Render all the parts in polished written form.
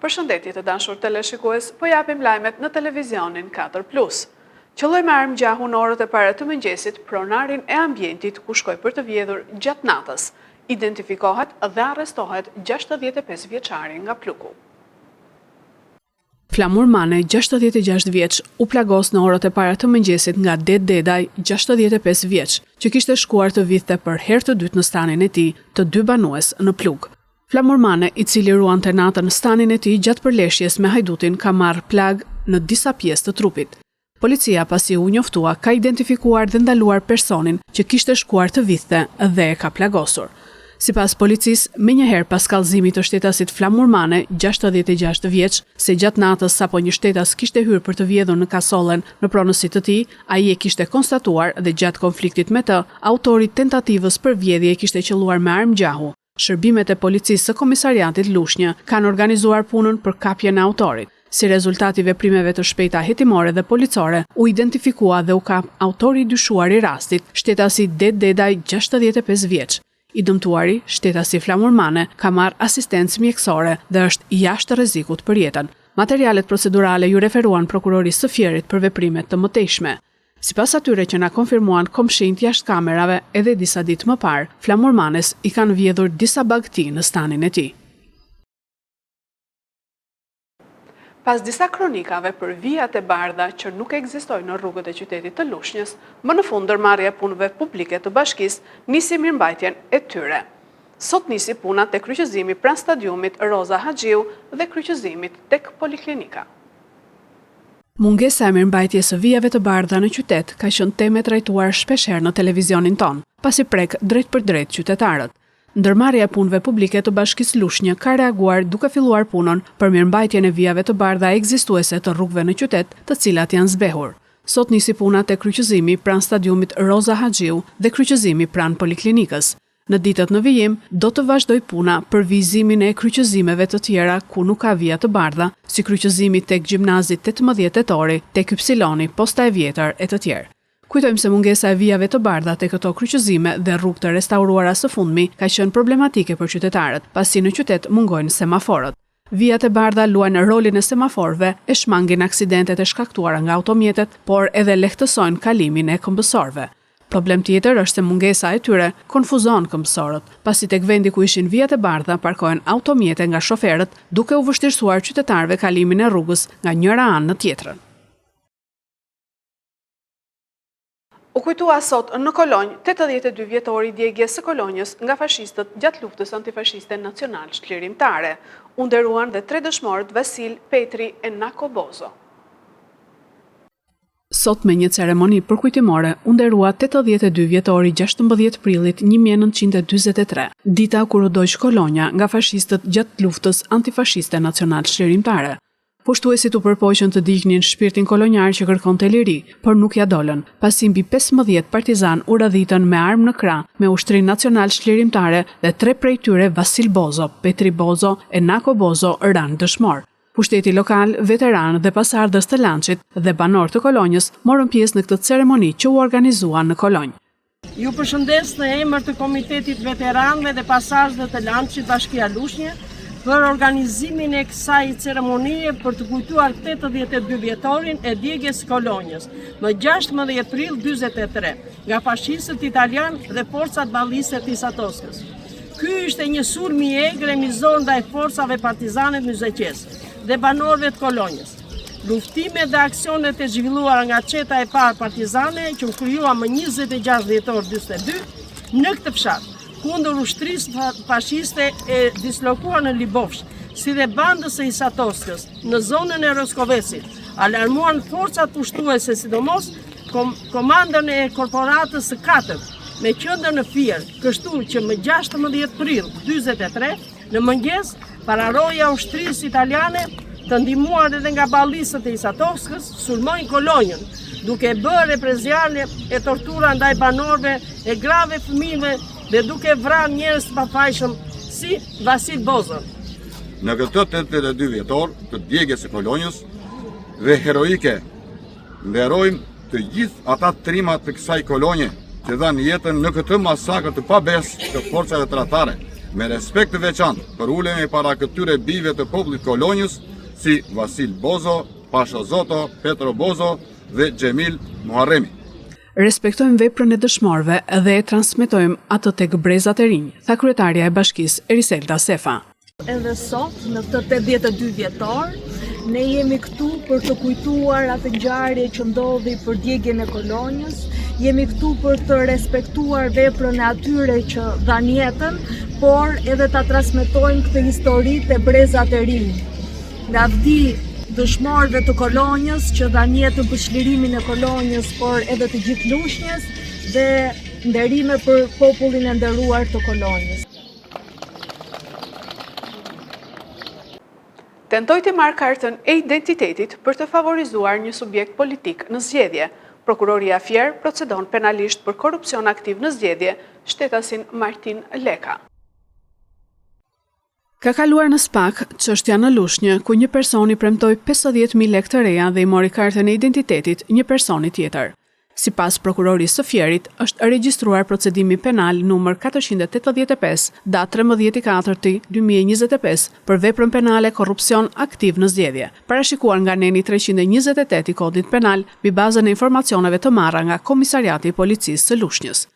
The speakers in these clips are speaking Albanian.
Përshëndetje të dashur teleshikues, po japim lajmet në televizionin 4+. Qëlloi me armë gjahu në orët e para të mëngjesit pronarin e ambientit ku shkoi për të vjedhur gjatë natës. Identifikohet dhe arrestohet 65 vjeçari nga Pluku. Flamur Mane, 66 vjeç, u plagos në orët e para të mëngjesit nga Det Dedaj, 65 vjeç, që kishte shkuar të vidhte për herë të dytë në stanin e tij, të dy banues në Plug. Flamur Mane, i cili ruante natën në stanin e tij gjatë përleshjes me hajdutin, ka marrë plag në disa pjesë të trupit. Policia, pasi u njoftua, ka identifikuar dhe ndaluar personin që kishte shkuar të vidhte dhe e ka plagosur. Sipas policisë, menjëherë pas kallëzimit të shtetasit Flamur Mane, 66 vjeç, se gjatë natës sapo një shtetas kishte hyrë për të vjedhur në kasollen në pronësi të tij, ai e kishte konstatuar dhe gjatë konfliktit me të, autori tentativës për vjedhje kishte qelluar me armë gjahu. Shërbimet e policisë së komisariatit Lushnjë kanë organizuar punën për kapjen e autorit. Si rezultati veprimeve të shpejta hetimore dhe policore, u identifikua dhe u kap autori i dyshuar i rastit, shtetasi Det Dedaj, 65 vjeç. I dëmtuari, shtetasi Flamur Mane, ka marrë asistencë mjekësore dhe është jashtë rrezikut për jetën. Materialet procedurale ju referuan prokurorisë së Fierit për veprimet të mëtejshme. Sipas atyre që na konfirmuan komshinjt jashtë kamerave, edhe disa ditë më parë, Flamur Manes i kanë vjedhur disa bagti në stanin e tij. Pas disa kronikave për vijat e bardha që nuk ekzistojnë në rrugët e qytetit të Lushnjës, më në fund ndërmarrja e punëve publike të bashkisë nisi mirëmbajtjen e tyre. Sot nisi puna tek kryqëzimi pranë stadiumit Roza Haxhiu dhe kryqëzimit tek Poliklinika. Mungesa e mirëmbajtjes së vijave të bardha në qytet ka qenë temë e trajtuar shpeshherë në televizionin ton, pasi prek drejt për drejt qytetarët. Ndërmarrja e punëve publike të Bashkisë Lushnjë ka reaguar duke filluar punën për mirëmbajtjen e vijave të bardha ekzistuese të rrugëve në qytet, të cilat janë zbehur. Sot nisi puna te kryqëzimi pranë stadiumit Roza Haxhiu dhe kryqëzimi pranë Poliklinikës. Në ditët në vijim, do të vazhdoj puna për vizimin e kryqëzimeve të tjera ku nuk ka vija të bardha, si kryqëzimi tek gjimnazi 18 tetori, tek Ypsiloni, Posta e Vjetër e të tjerë. Kujtojmë se mungesa e vijave të bardha te këto kryqëzime dhe rrugë të restauruara së fundmi ka qenë problematike për qytetarët, pasi në qytet mungojnë semaforët. Vijat e bardha luajnë rolin e semaforëve, e shmangin aksidentet e shkaktuara nga automjetet, por edhe lehtësojnë kalimin e këmbësorëve. Problem tjetër është se mungesa e tyre konfuzon këmbësorët, pasi tek vendi ku ishin vijat e bardha parkohen automjete nga shoferët, duke u vështirësuar qytetarëve kalimin e rrugës nga njëra anë në tjetrën. U kujtua sot në Kolonjë 82 vjetori djegjes së kolonjës nga fashistët gjatë luftës antifashiste nacional çlirimtare. U nderuan dhe 3 dëshmorët Vasil, Petri e Nako Bozo. Sot me një ceremoni përkujtimore u nderua 82 vjetori 16 prillit 1943, dita kur u doq Kolonja nga fashistët gjatë luftës antifashiste nacional çlirimtare. Pushtuesit u përpoqën të dignin shpirtin kolonjar që kërkonte liri, por nuk ja dolën, pasi mbi 15 partizan u radhitën me armë në krah me ushtrin nacional çlirimtare dhe 3 prej tyre Vasil Bozo, Petri Bozo e Nako Bozo ranë dëshmor. Pushteti lokal, veteran dhe pasardhës të Lançit dhe banor të Kolonjës morën pjesë në këtë ceremoni që u organizua në Kolonjë. Ju përshëndes në emër të Komitetit Veteranëve dhe Pasardhëve të Lançit Bashkia Lushnjë për organizimin e kësaj ceremonie për të kujtuar 82 vjetorin e djegjes së Kolonjës, më 16 prill 43, nga fashistët italian dhe forcat balliste të Isatoskës. Ky ishte një sulm i egër realizuar ndaj forcave partizane të Myzeqes dhe banorëve të Kolonjës. Luftimet dhe aksionet e zhvilluara nga çeta e parë partizane që u krijua më 26 dhjetor 42 në këtë fshat, kundër ushtrisë fashiste e dislokuar në Libovsh, si dhe bandës së Isatoskës në zonën e Roskovesit, alarmuan forcat pushtuese, sidomos komandën e korporatës së 4, me qendër në Fier, kështu që më 16 prill 43 në mëngjes para roja ushtrisë italiane, të ndihmuar edhe nga ballistët e Isatoskës, sulmojnë Kolonjën, duke bërë repreziale e tortura ndaj banorëve e grave fëmijëve dhe duke vrarë njerëz të pafajshëm si Vasil Bozo. Në këtë 82 vjetor të djegjes së Kolonjës dhe heroike, nderojmë të gjithë ata trimat të kësaj kolonje që dhanë jetën në këtë masakër të pabesë të forcave tradhtare, me respekt të veçantë për uljen e para këtyre bijve të popullit Kolonjës si Vasil Bozo, Pasha Zoto, Petro Bozo dhe Xhemil Muharremi. Respektojmë veprën e dëshmorëve dhe e transmetojmë atë tek brezat e rinj, tha kryetaria e bashkisë Eriselda Sefa. Edhe sot, në këtë 82 vjetor, ne jemi këtu për të kujtuar atë ngjarje që ndodhi për djegjen e Kolonjës, jemi këtu për të respektuar veprën e atyre që dhanë jetën, por edhe ta transmetojmë këtë histori te brezat e rinj. Nga vdi dëshmorëve të Kolonjës që dhanë jetën për çlirimin e Kolonjës, por edhe të gjithë Lushnjës dhe nderime për popullin e nderuar të Kolonjës. Tentoi të marrë kartën e identitetit për të favorizuar një subjekt politik në zgjedhje. Prokuroria Fier procedon penalisht për korrupsion aktiv në zgjedhje shtetasin Martin Leka. Ka kaluar në SPAK çështja në Lushnjë, ku një person i premtoi 50.000 lekë të reja dhe i mori kartën e identitetit një personi tjetër. Sipas prokurorisë së Fierit, është regjistruar procedimi penal numër 485, datë 13/4/2025 për veprën penale korrupsion aktiv në zgjedhje, parashikuar nga neni 328 i Kodit Penal mbi bazën e informacioneve të marra nga Komisariati i Policisë së Lushnjës.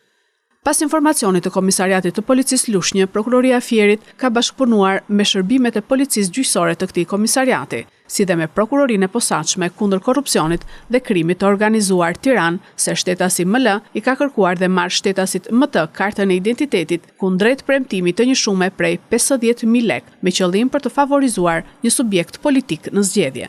Pas informacionit të Komisariatit të Policisë Lushnjë, Prokuroria Fierit ka bashkëpunuar me shërbimet e policisë gjyqësore të këtij komisariati, si dhe me Prokurorinë e Posaçme kundër korrupsionit dhe krimit të organizuar Tiranë, se shtetasi ML i ka kërkuar dhe marrë shtetasit MT kartën e identitetit kundrejt premtimit të një shume prej 50.000 lekë me qëllim për të favorizuar një subjekt politik në zgjedhje.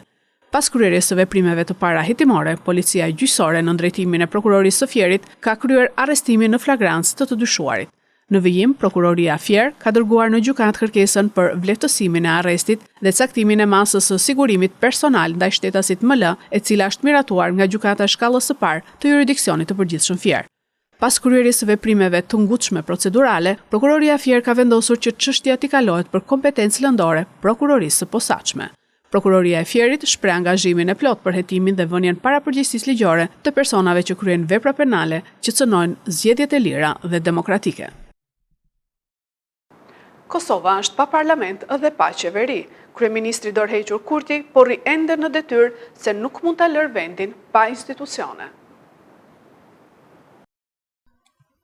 Pas kryerjes së veprimeve të para hetimore, policia gjyqësore në drejtimin e prokurorisë së Fierit ka kryer arrestimin në flagrancë të dyshuarit. Në vijim, prokuroria Fier ka dërguar në gjykatë kërkesën për vleftësimin e arrestit dhe caktimin e masës së sigurimit personal ndaj shtetasit ML, e cila është miratuar nga gjykata e shkallës së parë të jurisdiksionit të përgjithshëm Fier. Pas kryerjes së veprimeve të ngutshme procedurale, prokuroria Fier ka vendosur që çështja t'i kalohet për kompetencë lëndore prokurorisë së posaçme. Prokuroria e Fierit shpreh angazhimin e plot për hetimin dhe vënien para përgjegjësisë ligjore të personave që kryejnë vepra penale që cënojnë zgjedhjet e lira dhe demokratike. Kosova është pa parlament dhe pa qeveri. Kryeministri Dorhequr Kurti porri ende në detyrë se nuk mund ta lërë vendin pa institucione.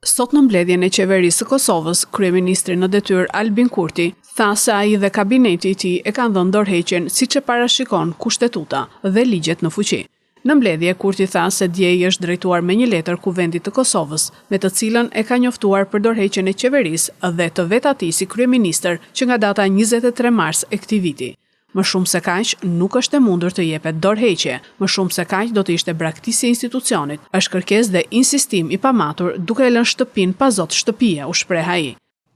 Sot në mbledhjen e qeverisë së Kosovës, kryeministri në detyrë Albin Kurti tha se ai dhe kabineti i tij e kanë dhënë dorëheqjen siç e parashikon kushtetuta dhe ligjet në fuqi. Në mbledhje, Kurti tha se dje i është drejtuar me një letër kuvendit të Kosovës, me të cilën e ka njoftuar për dorëheqjen e qeverisë dhe të vet atij si kryeministër që nga data 23 mars e këtij viti. Më shumë se kaq, nuk është e mundur të jepet dorëheqje, më shumë se kaq do të ishte braktisje e institucionit, është kërkesë dhe insistim i pamatur duke e lënë shtëpinë pa zot shtëpia, u shpreh ai.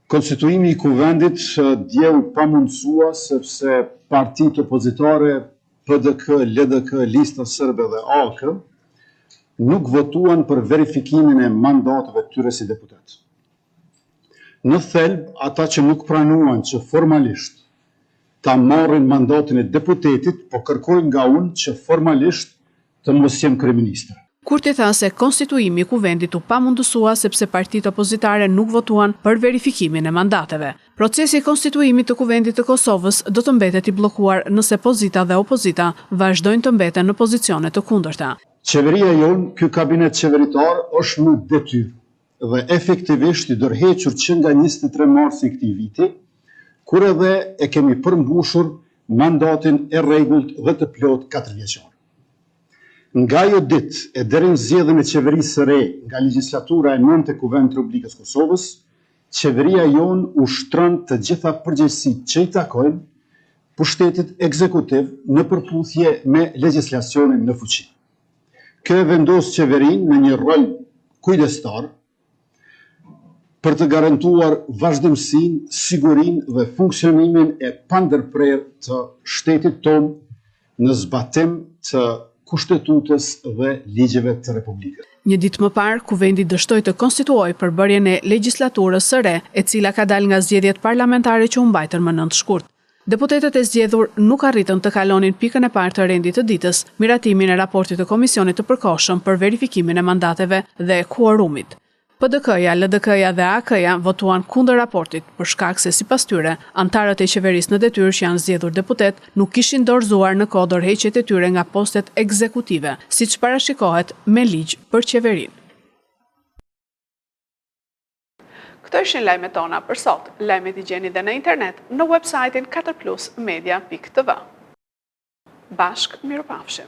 Konstituimi i kuvendit dje u pamundësua sepse partitë opozitare PDK, LDK, Lista Serbe dhe AK nuk votuan për verifikimin e mandateve të tyre si deputet. Në thelb, ata që nuk pranuan që formalisht ta marrin mandatin e deputetit, po kërkojnë nga unë që formalisht të mos jem kryeministër. Kurti tha se konstituimi i kuvendit u pamundësua sepse partitë opozitare nuk votuan për verifikimin e mandateve. Procesi i konstituimit të kuvendit të Kosovës do të mbetet i bllokuar nëse pozita dhe opozita vazhdojnë të mbeten në pozicione të kundërta. Qeveria jonë, ky kabinet qeveritar, është në detyrë dhe efektivisht i dorëhequr që nga 23 marsi i këtij viti, kur edhe e kemi përmbushur mandatin e rregullt dhe të plot 4 vjeçor. Nga ajo ditë e deri në zgjedhjen e qeverisë së re nga legjislatura e 9 e Kuvendit të Republikës Kosovës, qeveria jon ushtron të gjitha përgjegjësitë që i takojnë pushtetit ekzekutiv në përputhje me legjislacionin në fuqi. Kjo e vendos qeverinë në një rol kujdestar për të garantuar vazhdimsinë, sigurinë dhe funksionimin e pandërprerë të shtetit tonë në zbatim të kushtetutës dhe ligjeve të Republikës. Një ditë më parë, kuvendi dështoi të konstituojë përbërjen e legjislaturës së re, e cila ka dalë nga zgjedhjet parlamentare që u mbajtën më 9 shkurt. Deputetët e zgjedhur nuk arritën të kalonin pikën e parë të rendit të ditës, miratimin e raportit të Komisionit të Përkohshëm për verifikimin e mandateve dhe kuorumit. PDK-ja, LDK-ja dhe AK-ja votuan kundër raportit për shkak se sipas tyre, antarët e qeverisë në detyrë që janë zgjedhur deputet nuk kishin dorëzuar në kohë dorëheqjet e tyre nga postet ekzekutive, siç parashikohet me ligj për qeverinë. Këto ishin lajmet tona për sot. Lajmet i gjeni dhe në internet në websajtin 4plusmedia.tv. Bashk, mirupafshim.